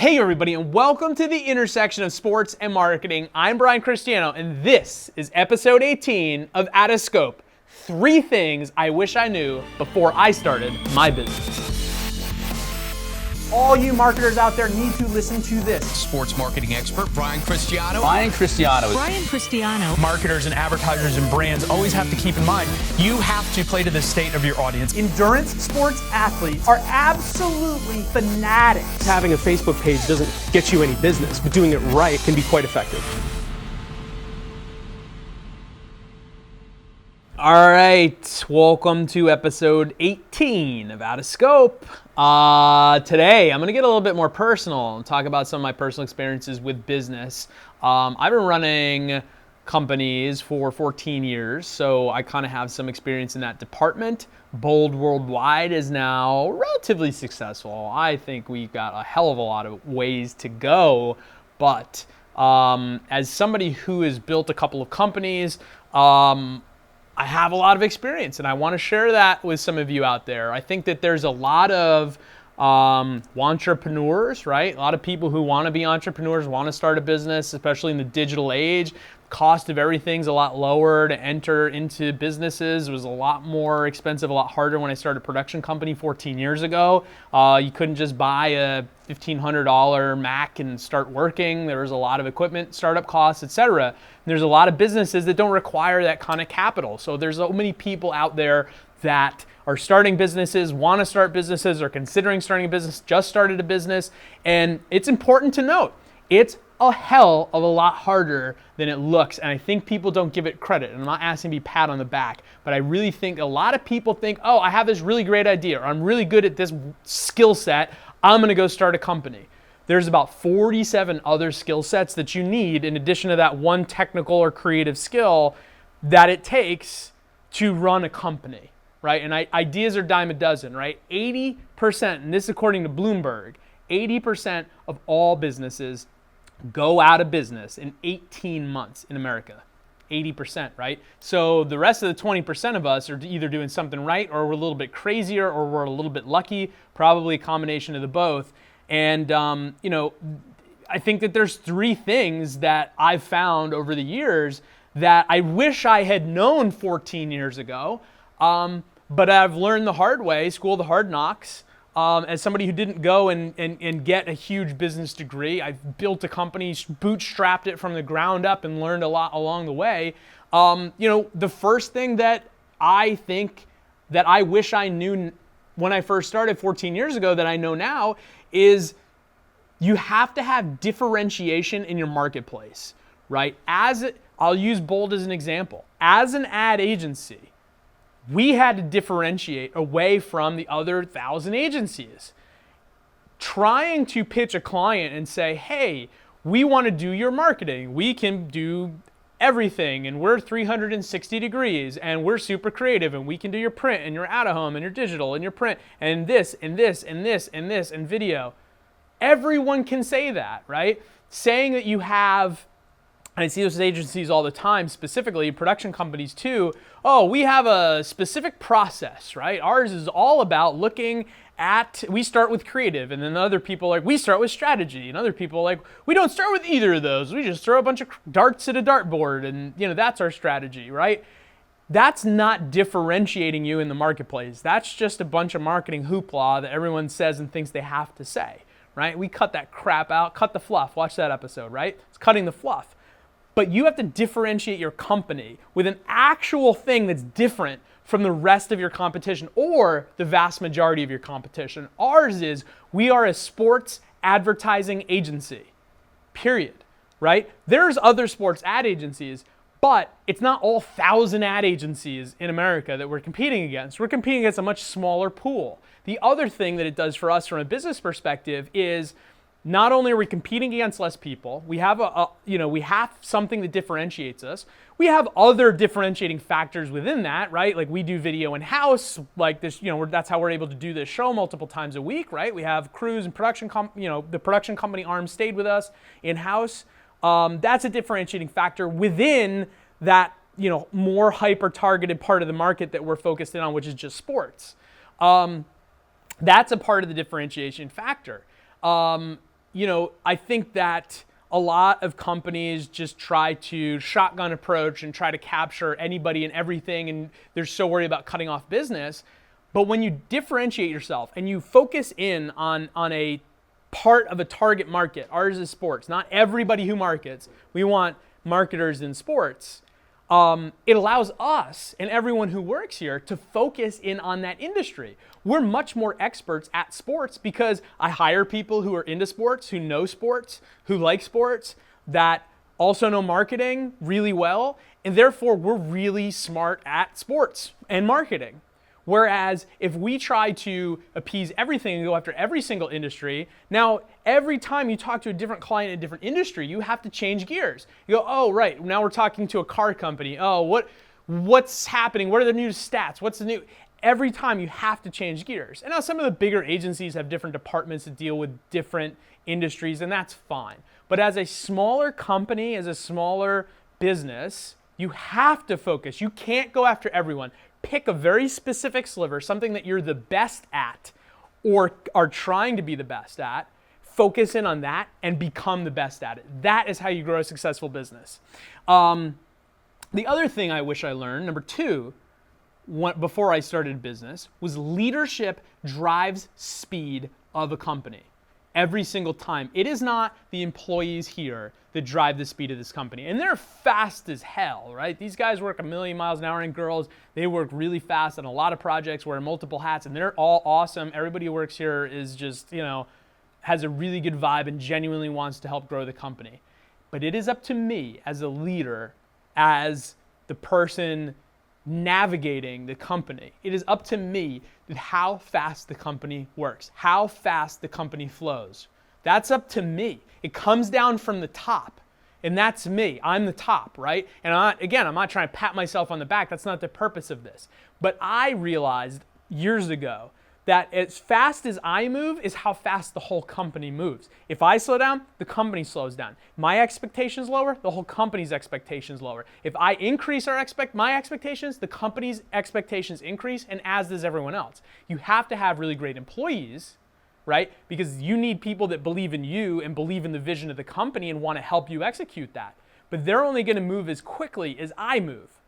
Hey everybody, and welcome to the intersection of sports and marketing. I'm Cristiano, and this is episode 18 of OUTOFSCOPE. 3 things I wish I knew before I started my business. All you marketers out there need to listen to this. Sports marketing expert, Cristiano. Cristiano. Marketers and advertisers and brands always have to keep in mind, you have to play to the state of your audience. Endurance sports athletes are absolutely fanatics. Having a Facebook page doesn't get you any business, but doing it right can be quite effective. All right, welcome to episode 18 of OUTOFSCOPE. Today, I'm going to get a little bit more personal and talk about some of my personal experiences with business. I've been running companies for 14 years, so I kind of have some experience in that department. Bold Worldwide is now relatively successful. I think we've got a hell of a lot of ways to go, but as somebody who has built a couple of companies, I have a lot of experience, and I want to share that with some of you out there. I think that there's a lot of wantrepreneurs, right? A lot of people who want to be entrepreneurs, want to start a business, especially in the digital age. Cost of everything's a lot lower to enter into businesses. It was a lot more expensive, a lot harder when I started a production company 14 years ago. You couldn't just buy a $1,500 Mac and start working. There was a lot of equipment, startup costs, etc. There's a lot of businesses that don't require that kind of capital. So there's so many people out there that are starting businesses, want to start businesses, are considering starting a business, just started a business. And it's important to note, it's a hell of a lot harder than it looks, and I think people don't give it credit. And I'm not asking to be pat on the back, but I really think a lot of people think, oh, I have this really great idea, or I'm really good at this skill set, I'm gonna go start a company. There's about 47 other skill sets that you need in addition to that one technical or creative skill that it takes to run a company, right? And ideas are dime a dozen, right? 80%, and this is according to Bloomberg, 80% of all businesses go out of business in 18 months in America. 80%, right? So the rest of the 20% of us are either doing something right, or we're a little bit crazier, or we're a little bit lucky, probably a combination of the both. And, I think that there's 3 things that I've found over the years that I wish I had known 14 years ago, but I've learned the hard way, school of the hard knocks. As somebody who didn't go and get a huge business degree, I've built a company, bootstrapped it from the ground up, and learned a lot along the way. The first thing that I think that I wish I knew when I first started 14 years ago that I know now is you have to have differentiation in your marketplace, right? I'll use Bold as an example. As an ad agency, we had to differentiate away from the other 1,000 agencies. Trying to pitch a client and say, hey, we want to do your marketing. We can do everything, and we're 360 degrees, and we're super creative, and we can do your print and your out-of-home and your digital and your print and this and this and this and this and video. Everyone can say that, right? Saying that you have, and I see those agencies all the time, specifically production companies too. Oh, we have a specific process, right? Ours is all about looking at, we start with creative, and then other people are like, we start with strategy, and other people are like, we don't start with either of those. We just throw a bunch of darts at a dartboard, and that's our strategy, right? That's not differentiating you in the marketplace. That's just a bunch of marketing hoopla that everyone says and thinks they have to say, right? We cut that crap out, cut the fluff. Watch that episode, right? It's cutting the fluff. But you have to differentiate your company with an actual thing that's different from the rest of your competition or the vast majority of your competition. Ours is, we are a sports advertising agency, period, right? There's other sports ad agencies, but it's not all 1,000 ad agencies in America that we're competing against. We're competing against a much smaller pool. The other thing that it does for us from a business perspective is, not only are we competing against less people, we have we have something that differentiates us. We have other differentiating factors within that, right? Like we do video in-house, like this, that's how we're able to do this show multiple times a week, right? We have crews and production, the production company arm stayed with us in-house. That's a differentiating factor within that, more hyper-targeted part of the market that we're focused in on, which is just sports. That's a part of the differentiation factor. I think that a lot of companies just try to shotgun approach and try to capture anybody and everything, and they're so worried about cutting off business. But when you differentiate yourself and you focus in on a part of a target market, ours is sports, not everybody who markets. We want marketers in sports. It allows us and everyone who works here to focus in on that industry. We're much more experts at sports because I hire people who are into sports, who know sports, who like sports, that also know marketing really well, and therefore we're really smart at sports and marketing. Whereas if we try to appease everything and go after every single industry, now every time you talk to a different client in a different industry, you have to change gears. You go, oh, right, now we're talking to a car company. Oh, what's happening? What are the new stats? What's the new? Every time you have to change gears. And now some of the bigger agencies have different departments that deal with different industries, and that's fine. But as a smaller company, as a smaller business, you have to focus. You can't go after everyone. Pick a very specific sliver, something that you're the best at or are trying to be the best at, focus in on that and become the best at it. That is how you grow a successful business. The other thing I wish I learned, number 2, before I started business, was leadership drives speed of a company. Every single time. It is not the employees here that drive the speed of this company. And they're fast as hell, right? These guys work 1,000,000 miles an hour, and girls, they work really fast on a lot of projects, wear multiple hats, and they're all awesome. Everybody who works here is just, has a really good vibe and genuinely wants to help grow the company. But it is up to me as a leader, as the person navigating the company. It is up to me how fast the company works, how fast the company flows. That's up to me. It comes down from the top, and that's me. I'm the top, right? And I'm not trying to pat myself on the back. That's not the purpose of this. But I realized years ago that as fast as I move is how fast the whole company moves. If I slow down, the company slows down. My expectations lower, the whole company's expectations lower. If I increase my expectations, the company's expectations increase, and as does everyone else. You have to have really great employees, right? Because you need people that believe in you and believe in the vision of the company and want to help you execute that. But they're only going to move as quickly as I move.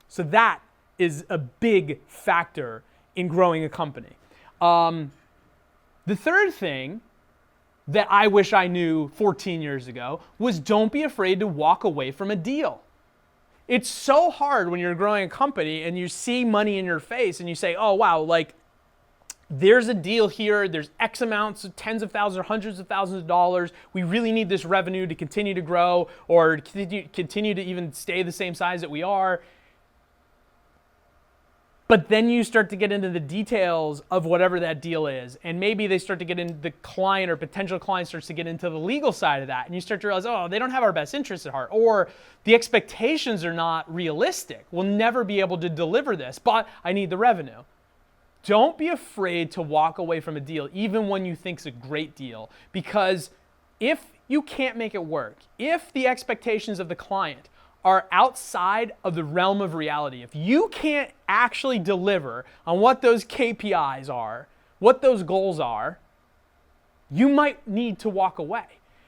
So that is a big factor in growing a company. The third thing that I wish I knew 14 years ago was don't be afraid to walk away from a deal. It's so hard when you're growing a company and you see money in your face and you say, oh, wow, there's a deal here. There's X amounts of tens of thousands or hundreds of thousands of dollars. We really need this revenue to continue to grow or continue to even stay the same size that we are. But then you start to get into the details of whatever that deal is. And maybe they start to get into the client or potential client starts to get into the legal side of that. And you start to realize, oh, they don't have our best interests at heart. Or the expectations are not realistic. We'll never be able to deliver this, but I need the revenue. Don't be afraid to walk away from a deal, even when you think it's a great deal. Because if you can't make it work, if the expectations of the client are outside of the realm of reality, if you can't actually deliver on what those KPIs are, what those goals are, you might need to walk away.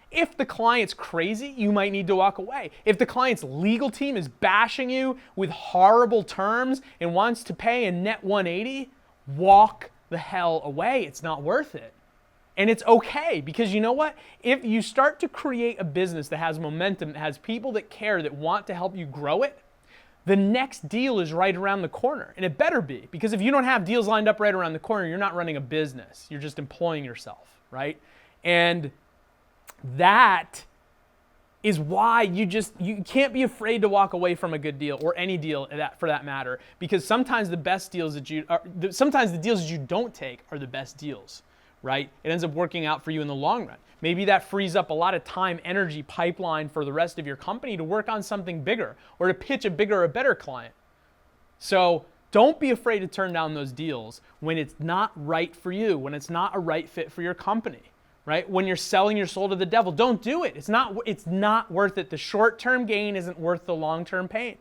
If the client's crazy, you might need to walk away. If the client's legal team is bashing you with horrible terms and wants to pay a net 180, walk the hell away. It's not worth it. And it's okay, because you know what? If you start to create a business that has momentum, that has people that care, that want to help you grow it, the next deal is right around the corner. And it better be, because if you don't have deals lined up right around the corner, you're not running a business. You're just employing yourself, right? And that is why you can't be afraid to walk away from a good deal, or any deal for that matter, because sometimes the deals that you don't take are the best deals. Right? It ends up working out for you in the long run. Maybe that frees up a lot of time, energy, pipeline for the rest of your company to work on something bigger or to pitch a bigger or better client. So don't be afraid to turn down those deals when it's not right for you, when it's not a right fit for your company, right? When you're selling your soul to the devil, don't do it. It's not worth it. The short-term gain isn't worth the long-term pain.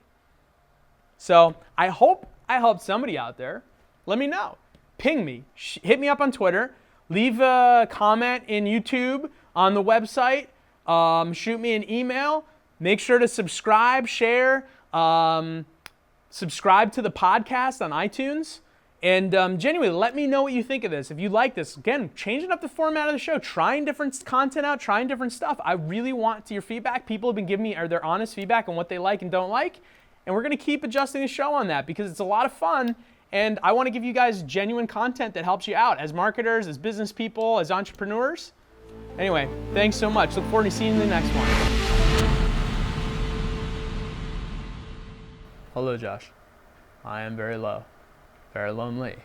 So I hope I helped somebody out there. Let me know. Ping me. Hit me up on Twitter. Leave a comment in YouTube on the website. Shoot me an email. Make sure to subscribe, share, subscribe to the podcast on iTunes. And genuinely, let me know what you think of this. If you like this, again, changing up the format of the show, trying different content out, trying different stuff. I really want your feedback. People have been giving me their honest feedback on what they like and don't like. And we're going to keep adjusting the show on that because it's a lot of fun. And I want to give you guys genuine content that helps you out as marketers, as business people, as entrepreneurs. Anyway, thanks so much. Look forward to seeing you in the next one. Hello, Josh. I am very low, very lonely.